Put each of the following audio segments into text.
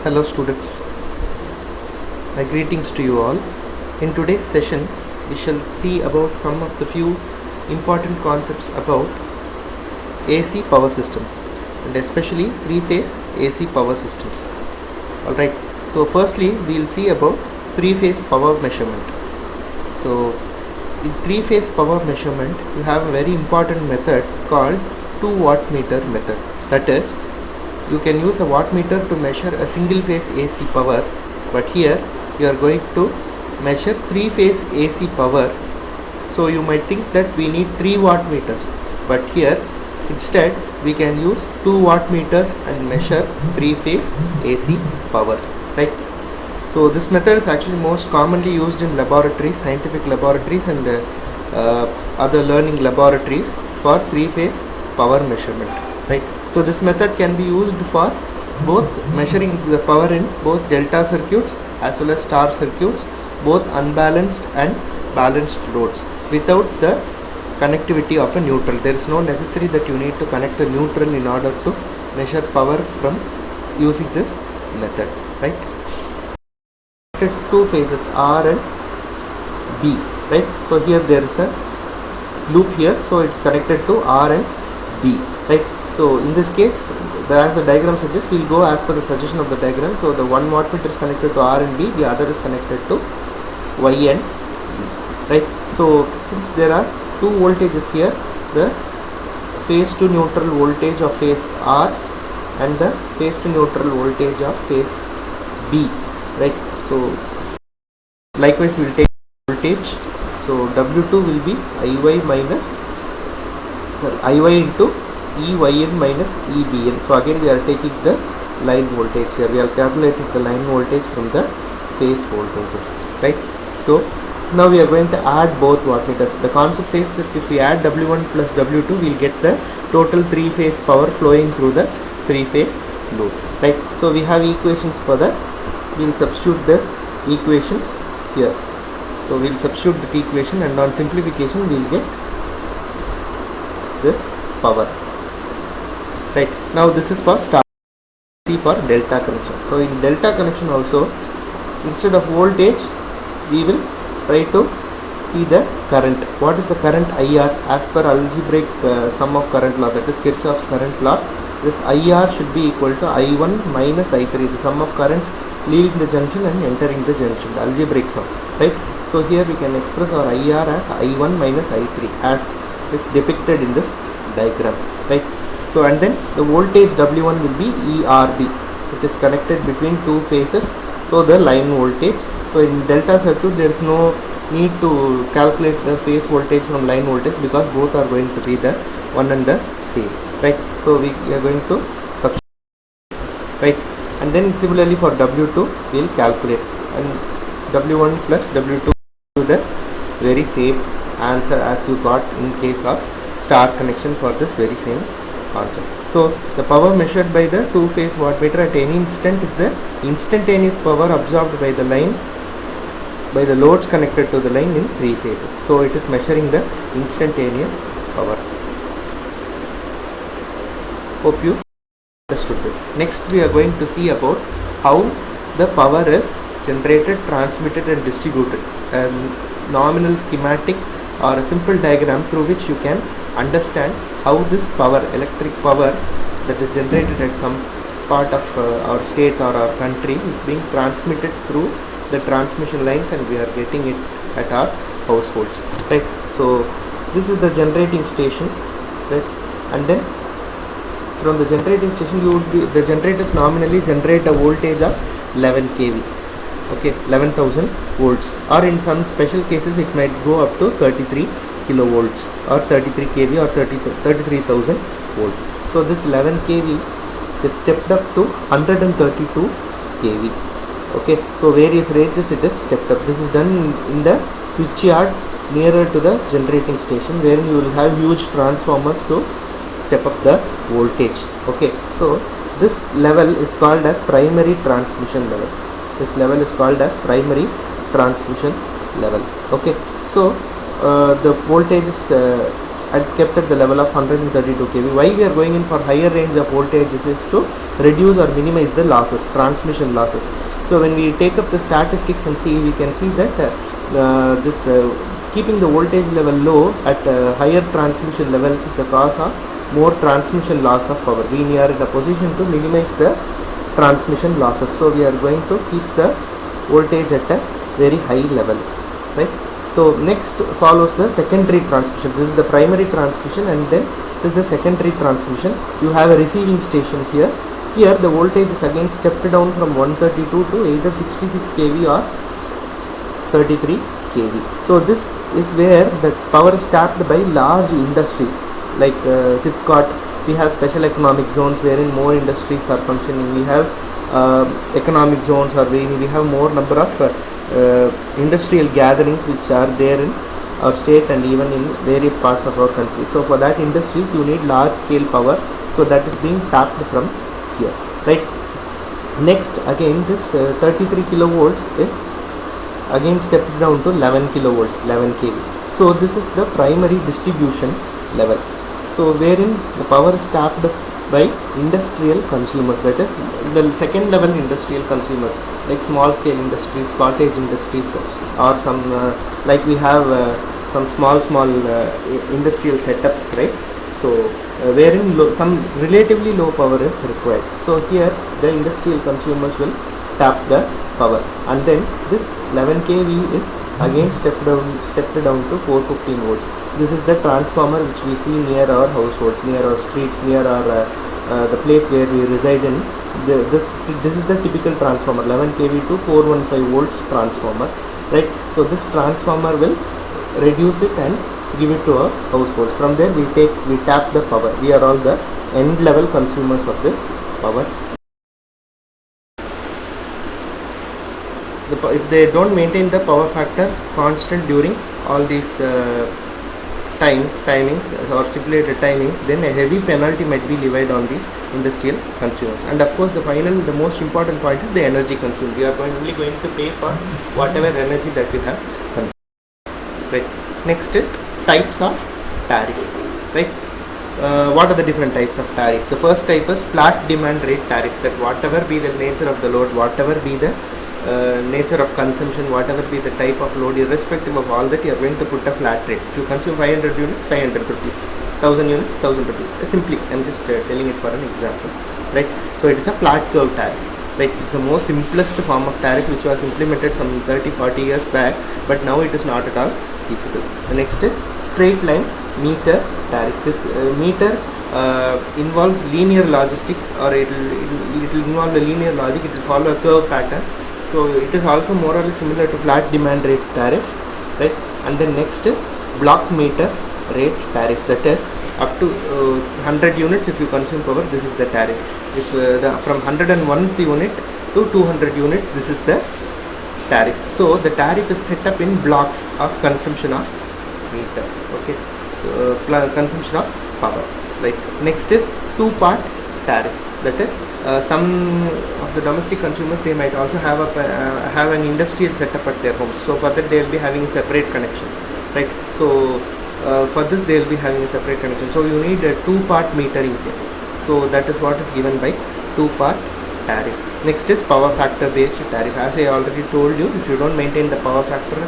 Hello students, my greetings to you all. In today's session, we shall see about some of the few important concepts about AC power systems and especially three-phase AC power systems. Alright, so firstly we will see about three-phase power measurement. So in three-phase power measurement, you have a very important method called 2 wattmeter method. That is, you can use a wattmeter to measure a single phase AC power, but here you are going to measure three-phase AC power. So you might think that we need 3 wattmeters, but here instead we can use 2 wattmeters and measure three-phase AC power, right? So this method is actually most commonly used in laboratories, scientific laboratories and other learning laboratories for three-phase power measurement, right? So this method can be used for both measuring the power in both delta circuits as well as star circuits, both unbalanced and balanced loads, without the connectivity of a neutral. There is no necessary that you need to connect a neutral in order to measure power from using this method, right? Two phases R and B, right? So here there is a loop here, so it's connected to R and B, right? So in this case, as the diagram suggests, we will go as per the suggestion of the diagram. So the one wattmeter is connected to R and B, the other is connected to Y and B, right? So since there are two voltages here, the phase to neutral voltage of phase R and the phase to neutral voltage of phase B, right? So likewise we will take voltage. So W2 will be IY into EYN minus EBN. So again we are taking the line voltage here. We are calculating the line voltage from the phase voltages, right? So now we are going to add both wattmeters. The concept says that if we add W1 plus W2, we will get the total three-phase power flowing through the three-phase loop, right? So we have equations for that. We will substitute the equations here. So we will substitute the equation, and on simplification we will get this power, right? Now this is for star, for delta connection. So in delta connection also, instead of voltage we will try to see the current. What is the current IR? As per algebraic sum of current law, that is Kirchhoff's current law, this IR should be equal to I1 minus I3, the sum of currents leaving the junction and entering the junction, the algebraic sum, right? So here we can express our IR as I1 minus I3 as is depicted in this diagram, right? So and then the voltage W1 will be ERB. It is connected between two phases, so the line voltage. So in delta circuit there is no need to calculate the phase voltage from line voltage because both are going to be the one and the same, right? So we are going to substitute, right? And then similarly for W2 we will calculate, and W1 plus W2 to the very same answer as you got in case of star connection for this very same concept. So the power measured by the two-phase wattmeter at any instant is the instantaneous power absorbed by the line, by the loads connected to the line in three phases. So it is measuring the instantaneous power. Hope you understood this. Next we are going to see about how the power is generated, transmitted and distributed. Nominal schematic or a simple diagram through which you can understand how this power, electric power that is generated at some part of our state or our country is being transmitted through the transmission lines, and we are getting it at our households, right? So this is the generating station, right? And then from the generating station the generators nominally generate a voltage of 11 kV, okay, 11,000 volts, or in some special cases it might go up to 33 kilovolts or 33 kV or 33,000 volts. So this 11 kV is stepped up to 132 kV. Okay, so various ranges it is stepped up. This is done in the switch yard nearer to the generating station, where you will have huge transformers to step up the voltage. Okay, so this level is called as primary transmission level. This level is called as primary transmission level. Okay, so the voltage is kept at the level of 132 kV. Why we are going in for higher range of voltages is to reduce or minimize the losses, transmission losses. So when we take up the statistics and see, we can see that keeping the voltage level low at higher transmission levels is the cause of more transmission loss of power. We are in a position to minimize the transmission losses, so we are going to keep the voltage at a very high level, right? So next follows the secondary transmission. This is the primary transmission, and then this is the secondary transmission. You have a receiving station here. Here the voltage is again stepped down from 132 to either 66 kV or 33 kV. So this is where the power is tapped by large industries like SIPCOT. We have special economic zones wherein more industries are functioning. We have economic zones, or we have more number of industrial gatherings which are there in our state and even in various parts of our country. So for that industries you need large scale power, so that is being tapped from here, right? Next again this 33 kilovolts is again stepped down to 11 kilovolts, 11 kV. So this is the primary distribution level, so wherein the power is tapped by industrial consumers, that is the second level industrial consumers like small scale industries, cottage industries, or some like we have some small industrial setups, right? So wherein some relatively low power is required. So here the industrial consumers will tap the power, and then this 11 kV is again stepped down to 415 volts. This is the transformer which we see near our households, near our streets, near our the place where we reside in. This is the typical transformer, 11 kV to 415 volts transformer, right? So this transformer will reduce it and give it to our households. From there we tap the power. We are all the end level consumers of this power. If they don't maintain the power factor constant during all these timings or stipulated timings, then a heavy penalty might be levied on the industrial consumers. And of course the most important point is the energy consumed. We are only going to pay for whatever energy that we have consumed, right? Next is types of tariff, right? What are the different types of tariff? The first type is flat demand rate tariff, that whatever be the nature of the load, whatever be the nature of consumption, whatever be the type of load, irrespective of all that, you are going to put a flat rate. If you consume 500 units, 500 rupees, 1000 units, 1000 rupees. Simply, I am just telling it for an example, right? So it is a flat curve tariff, right? It's the most simplest form of tariff which was implemented some 30-40 years back, but now it is not at all feasible. The next is straight line meter tariff. This meter involves linear logistics, or it will involve a linear logic. It will follow a curve pattern. So it is also more or less similar to flat demand rate tariff, right? And then next is block meter rate tariff, that is up to 100 units if you consume power, this is the tariff. If from 101th unit to 200 units, this is the tariff. So the tariff is set up in blocks of consumption of meter, okay? So, consumption of power, right? Next is two-part tariff, that is some of the domestic consumers, they might also have an industrial setup at their homes. So for that they will be having a separate connection, right? So for this they will be having a separate connection. So you need a two-part metering here. So that is what is given by two-part tariff. Next is power factor based tariff. As I already told you, if you don't maintain the power factor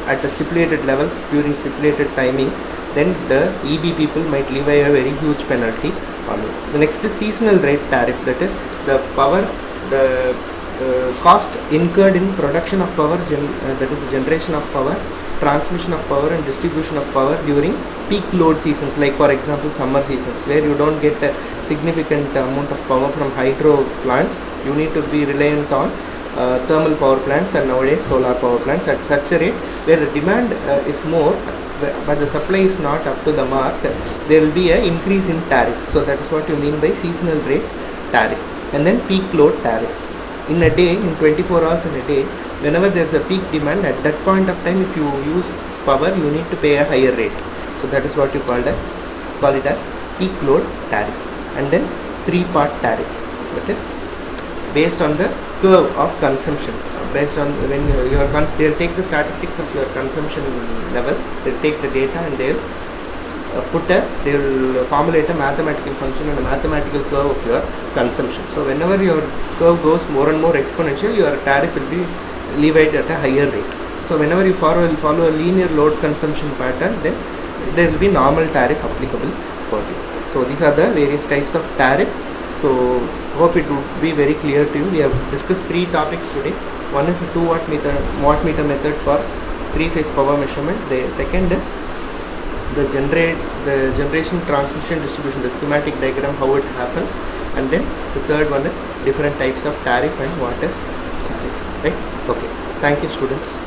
at the stipulated levels during stipulated timing, then the EB people might levy a very huge penalty on you. The next is seasonal rate tariff, that is the power, the cost incurred in production of power, that is the generation of power, transmission of power and distribution of power during peak load seasons, like for example summer seasons, where you don't get a significant amount of power from hydro plants. You need to be reliant on thermal power plants and nowadays solar power plants at such a rate where the demand is more but the supply is not up to the mark. There will be an increase in tariff. So that is what you mean by seasonal rate tariff. And then peak load tariff. In a day, in 24 hours in a day, whenever there is a peak demand, at that point of time, if you use power, you need to pay a higher rate. So that is what you call it as peak load tariff. And then three-part tariff, that is based on the curve of consumption. Based on when they'll take the statistics of your consumption levels, they'll take the data and they'll they will formulate a mathematical function and a mathematical curve of your consumption. So whenever your curve goes more and more exponential, your tariff will be levied at a higher rate. So whenever you follow a linear load consumption pattern, then there will be normal tariff applicable for you. So these are the various types of tariff. So hope it would be very clear to you. We have discussed 3 topics today. One is the 2 wattmeter method for 3-phase power measurement. The second is the generation, transmission, distribution, the schematic diagram, how it happens, and then the third one is different types of tariff and what is tariff, right? Okay, thank you students.